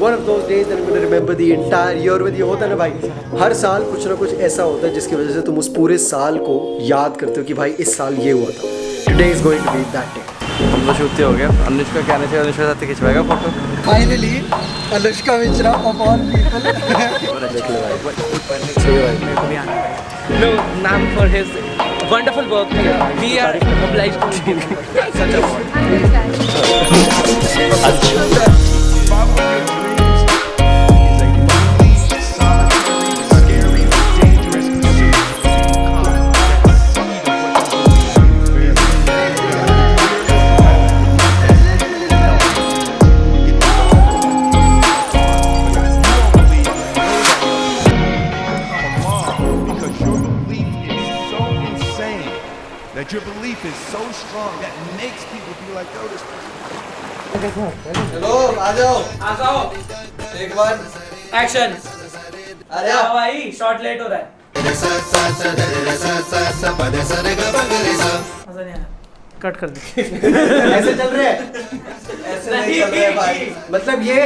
One of those days that I'm gonna remember the entire year with you. होता है ना भाई, हर साल कुछ ना कुछ ऐसा होता है जिसकी वजह से तुम उस पूरे साल को याद करते हो कि भाई इस साल ये हुआ था. Today is going to be that day. हम लोग शूट हो गया. अनुष्का कहने से अनुष्का साथ खिंचवाएगा photo. Finally, Anushka Mishra of all people. देख ले भाई. सही भाई. मेरे को भी आना है. No, ma'am, for his wonderful work. We are obliged to give such a award. That your belief is so strong that makes people be like, yo, this Hello, आ जाओ. आ जाओ. एक बार. Action. अरे आओ भाई, शॉट लेट हो रहा है. मजा नहीं आया. कट कर दे. ऐसे चल रहे हैं. ऐसे नहीं चल रहे भाई. मतलब ये.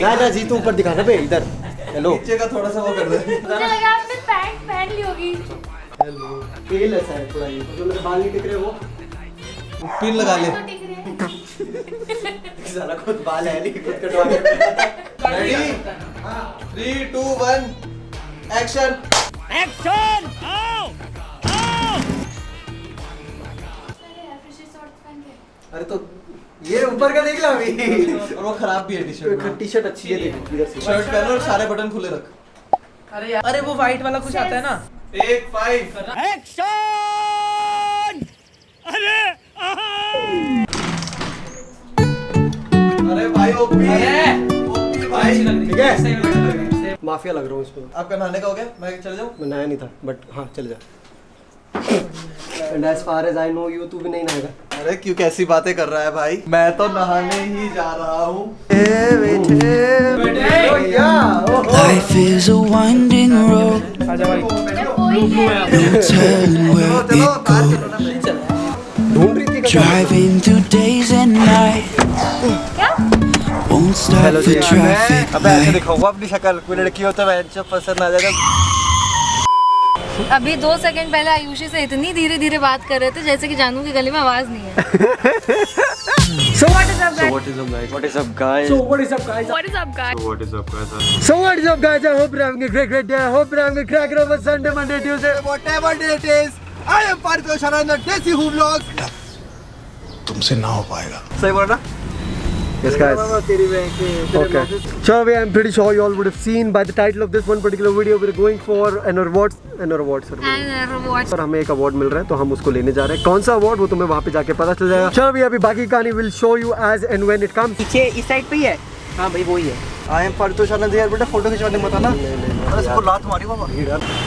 ना जी तू ऊपर दिखाना बे इधर. हेलो. नीचे का थोड़ा सा वो कर दे. मुझे लगा आपने पैंट पहन ली होगी. हेलो. तेल ऐसा है थोड़ा ये. जो मेरे बाल नहीं टिक रहे वो. पिन लगा ले. साला खुद बाल है नहीं खुद कटवा के. रेडी? 3 2 1 एक्शन. एक्शन. आओ. अरे तो ये ऊपर का देख लो अभी. और वो खराब भी है टी-शर्ट. टी-शर्ट अच्छी है देख इधर से. शर्ट पहनो और सारे बटन खुले रख. अरे यार, अरे वो वाइट वाला कुछ आता है ना. 1 5 एक्शन. अरे अरे भाई ओपी. अरे भाई ठीक है. सही में लग रहा है. माफिया लग रहा हूँ इसमें. आपका नहाने का हो गया? मैं चल जाऊँ? मैं नहाया नहीं था बट हाँ चल जा. And as far as I know you तू भी नहीं नहाएगा. अरे क्यों कैसी बातें कर रहा है भाई? मैं तो नहाने ही जा रहा हूँ. Life is a winding road. आजा भाई. No telling where it goes. ढूंढ रही थी. Driving through days and nights. Won't stop for traffic अबे ऐसे lights. दिखाऊंगा अपनी शक्ल. कोई लड़की हो तो मैं जब पसंद आ जाएगा. अभी 2 सेकंड पहले आयुषी से इतनी धीरे धीरे बात कर रहे थे जैसे कि जानू की गले में आवाज नहीं है. So what is up guys? What is up guys? What is up guys? So what is up guys? What is up guys? What is up guys? So what is up guys? I hope you're having a great day. I hope you're having a cracker over Sunday, Monday, Tuesday, whatever day it is. I am Parth Oshana in the Desi Who Vlogs. तुमसे ना हो पाएगा. सही बोला ना? Yes guys. Okay. So I'm pretty sure you all would have seen by the title of this one particular video we're going for an award और हमें एक अवार्ड मिल रहा है तो हम उसको लेने जा रहे हैं. कौन सा अवार्ड वो तुम्हें वहाँ पे जाके पता चल जाएगा. चलो भैया अभी बाकी कहानी will show you as and when it comes. पीछे इस साइड पे ही है. हाँ भाई वही है. I am Parth Oshana यार बेटा फोटो खिंचवाने मत आना. अरे इसको लात मारी बाबा.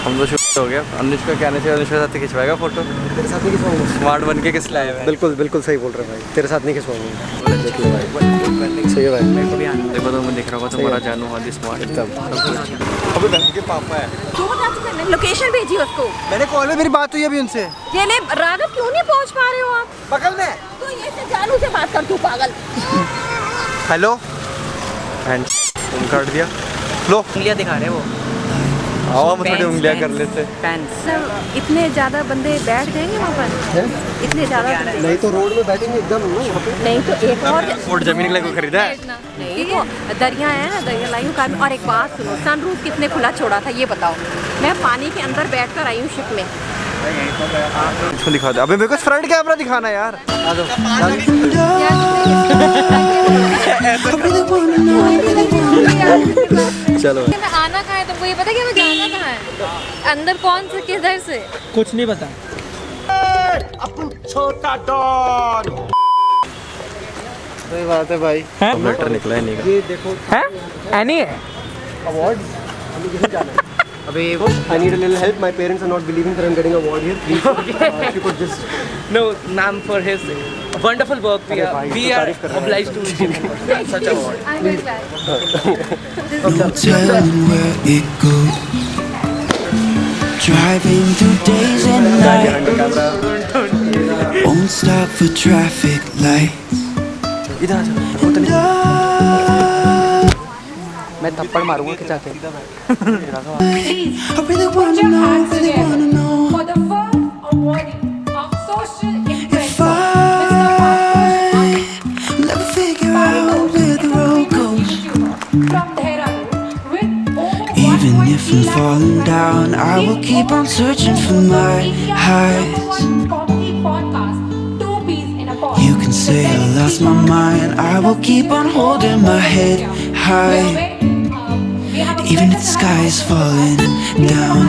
हम लोग शूट हो गया. अनुष्का कहने से अनुष्का साथ खिंचवाएगा फोटो. तेरे साथ नहीं खिंचवाऊंगा. स्मार्ट बन के किस लाए हुए. बिल्कुल बिल्कुल सही बोल रहे हैं भाई. तेरे साथ नहीं खिंचवाऊंगा. देख ले भाई. सही है भाई. मेरे को भी आना है. देखो तो मैं दिख रहा होगा तुम्हारा जानू वाली स्मार्ट एकदम. अबे बहन के पापा है. क्यों बात करने? लोकेशन भेजी उसको. मैंने कॉल में मेरी बात हुई अभी उनसे. ये ले राघव क्यों नहीं पहुंच पा रहे हो आप? बगल में. तो ये से जानू से बात कर तू पागल. हेलो. एंड तुम काट दिया. लो उंगलियां दिखा रहे वो. आओ हम थोड़ी उंगलियां कर लेते. फैंस. इतने ज्यादा बंदे बैठ जाएंगे वहाँ पर. इतने ज्यादा बंदे. नहीं तो रोड में बैठेंगे एकदम ना यहाँ पे. नहीं तो एक और फुट जमीन के लिए कोई खरीदा है. नहीं तो दरिया है ना दरिया लाइन का. और एक बात सुनो, सनरूफ कितने खुला छोड़ा था ये बताओ. मैं पानी के अंदर बैठकर आई हूँ शिप में. इसको दिखा दे. अबे मेरे को फ्रंट कैमरा दिखाना यार. आ जाओ. चलो. आना कहाँ है तुमको ये पता है कि हमें जाना कहाँ है? अंदर कौन से किधर से? कुछ नहीं पता. छोटा डॉन. सही बात है भाई. लेटर निकला ही नहीं का. ये देखो हैं? एनी है. अवार्ड हमें यही जाना है. अबे वो I need a little help. My parents are not believing that I'm getting an award here. Please, if you could just. No, ma'am, for his wonderful work. We are obliged to give such award. I'm very glad. No telling where it goes. Driving through days and nights. Won't stop for traffic lights. इधर आ जाओ. मैं थप्पड़ मारूंगा खिंचा के। I really wanna know, really wanna know For the first awardee of social if influencer, I'll ever figure out where the road goes. from Dehradun with over Even if I'm falling down, I will keep on searching for my highs. You can say I lost my mind, I will keep on holding my head high. Even if the sky is falling down.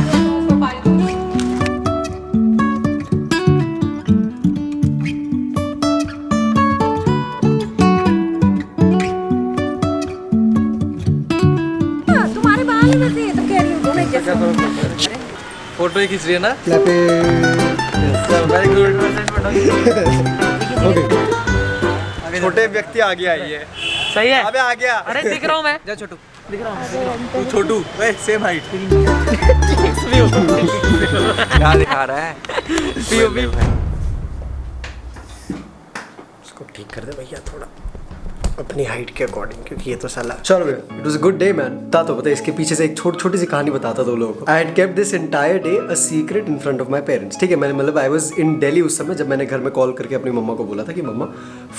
तुम्हारे बाल में से तो कह रही हूँ दोनों एक जैसे। फोटो ही खींच रही है ना? Very good. छोटे व्यक्ति आगे आई है। सही है। अबे आ गया। अरे दिख रहा हूँ मैं। जा छोटू। दिख रहा हूँ। तू छोटू, वे सेम हाइट। क्या दिखा रहा है? पीओवी। इसको ठीक कर दे भैया थोड़ा अपनी हाइट के अकॉर्डिंग, क्योंकि ये तो साला। चलो it was a good day man. तो पता है इसके पीछे से एक छोटी सी कहानी बताता दो लोगों को। I had kept this entire day a secret in front of my parents. ठीक है, मैंने मतलब आई वाज इन दिल्ली उस समय, जब मैंने घर में कॉल करके अपनी मम्मा को बोला था कि मम्मा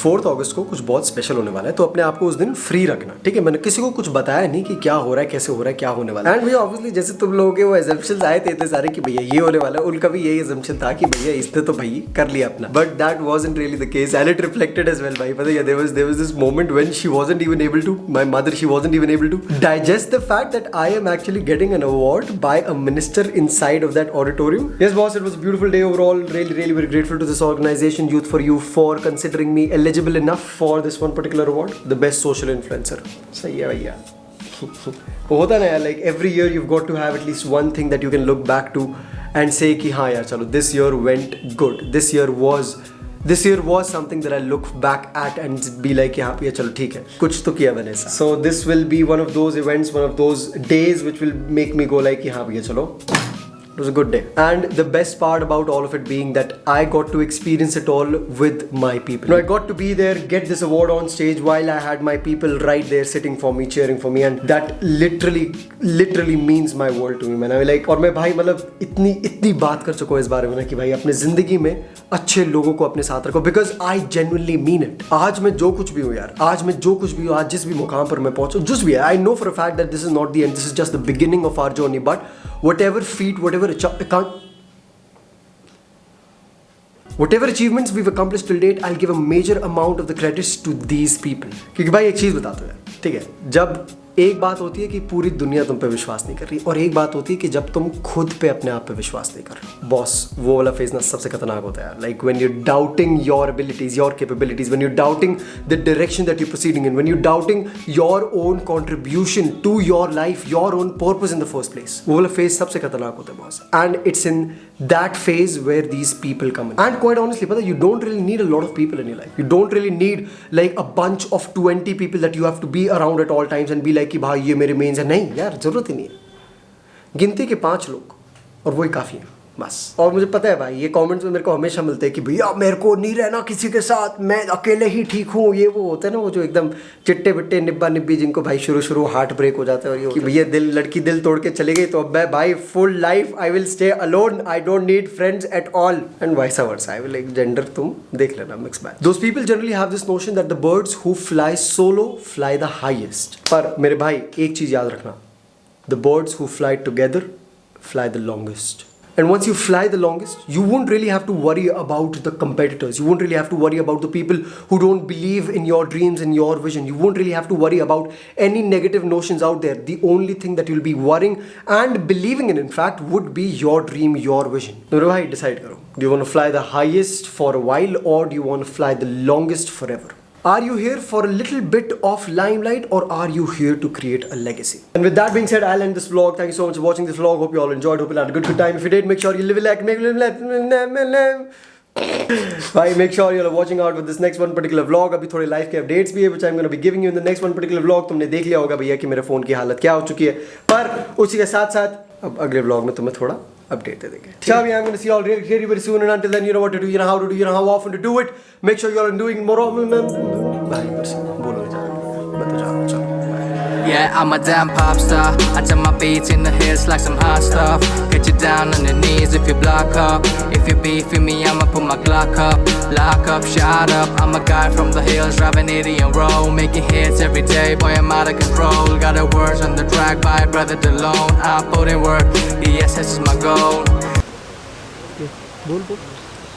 4 अगस्त को कुछ बहुत स्पेशल होने वाला है, तो अपने आप को उस दिन फ्री रखना। ठीक है, मैंने किसी को कुछ बताया नहीं कि क्या हो रहा है, कैसे हो रहा है, क्या होने वाला है। एंड भैया ऑब्वियसली जैसे तुम लोगों के वो एजम्पशंस आए थे इतने सारे कि भैया ये होने वाला है, उनका भी यही एजम्पशन था कि भैया इसने तो भाई कर लिया अपना। But that wasn't really the case and it reflected as well भाई। पता है there was this moment when she wasn't even able to, my mother, she wasn't even able to digest the fact that I am actually getting an award by a minister inside of that auditorium. Yes boss, it was a beautiful day overall. Really very grateful to this organization Youth for You for considering me eligible enough for this one particular award, the best social influencer. सही है भैया। होता ना यार, like every year you've got to have at least one thing that you can look back to and say कि हाँ यार चलो this year went good, this year was something that I look back at and be like yeah भैया चलो ठीक है कुछ तो किया मैंने ऐसा। So this will be one of those events, one of those days which will make me go like हाँ भैया चलो it was a good day. And the best part about all of it being that I got to experience it all with my people. I got to be there, get this award on stage while I had my people right there sitting for me, cheering for me, and that literally means my world to me man. I mean, like, और मैं भाई मतलब इतनी बात कर चुका हूँ इस बारे में ना कि भाई अपने जिंदगी में अच्छे लोगों को अपने साथ रखो, because I genuinely mean it. आज मैं जो कुछ भी हूँ यार, आज मैं जो कुछ भी हूँ, आज जिस भी मुकाम पर मैं पहुंचूँ, जिस भी है, I know for a fact that this is not the end, this is just the beginning of our journey. But whatever achievements we've accomplished till date, I'll give a major amount of the credits to these people. क्योंकि भाई एक चीज बताता हूँ यार, ठीक है, जब एक बात होती है कि पूरी दुनिया तुम पे विश्वास नहीं कर रही, और एक बात होती है कि जब तुम खुद पे अपने आप पे विश्वास नहीं कर रहे, बॉस वो वाला फेज ना सबसे खतरनाक होता है यार। Like when you doubting your abilities, your capabilities, when you doubting the direction that you proceeding in, when you doubting your own contribution to your life, your own purpose in the first place, वो वाला phase सबसे खतरनाक होता है boss. And it's in that phase where these people come in. And quite honestly, pata, you don't really need a lot of people in your life. You don't really need like a bunch of 20 people that you have to be around at all times and be like कि भाई ये मेरे mains है। नहीं यार, जरूरत ही नहीं है। गिनती के 5 लोग और वही काफ़ी है बस। और मुझे पता है भाई ये कमेंट्स में मेरे को हमेशा मिलते हैं कि भैया मेरे को नहीं रहना किसी के साथ, मैं अकेले ही ठीक हूँ, ये वो होता है ना वो जो एकदम चिट्टे बिट्टे निब्बा निब्बी जिनको भाई शुरू हार्ट ब्रेक हो जाता है, और ये कि भैया लड़की दिल तोड़ के चली गई तो अब मैं भाई full life I will stay alone, I don't need friends at all, and vice versa. I will, एक जेंडर तुम देख लेना, mix bag. Those people generally have this notion that the birds who fly solo fly the highest. पर मेरे भाई एक चीज याद रखना, the birds who fly together fly the longest. And once you fly the longest, you won't really have to worry about the competitors. You won't really have to worry about the people who don't believe in your dreams and your vision. You won't really have to worry about any negative notions out there. The only thing that you'll be worrying and believing in fact, would be your dream, your vision. So, bhai, decide karo. Do you want to fly the highest for a while, or do you want to fly the longest forever? Are you here for a little bit of limelight, or are you here to create a legacy? And with that being said, I'll end this vlog. Thank you so much for watching this vlog. Hope you all enjoyed. Hope you had a good time. If you did, make sure you leave a like. Bye. Make sure you're watching out with this next one particular vlog. अभी थोड़े live के updates भी है, which I'm going to be giving you in the next one particular vlog. तुमने देख लिया होगा भैया कि मेरे फोन की हालत क्या हो चुकी है, पर उसी के साथ साथ अब अगले vlog में तुम्हें थोड़ा update दे देंगे। So I'm going to see you all really very soon, and until then, you know what to do, you know how to do, you know how often to do it. Make sure you all are doing more often. Bye. बोलो नहीं जा रहा, मैं तो जा रहा हूँ, चलो। Yeah, I'm a damn pop star. I turn my beats in the hits like some hot stuff. Get you down on your knees if you block up. If you beefing me, I'ma put my Glock up. Lock up, shut up. I'm a guy from the hills, driving 80 and roll, making hits every day. Boy, I'm out of control. Got the words on the track by Brother DeLone. I put in work. Yes, this is my goal. बोल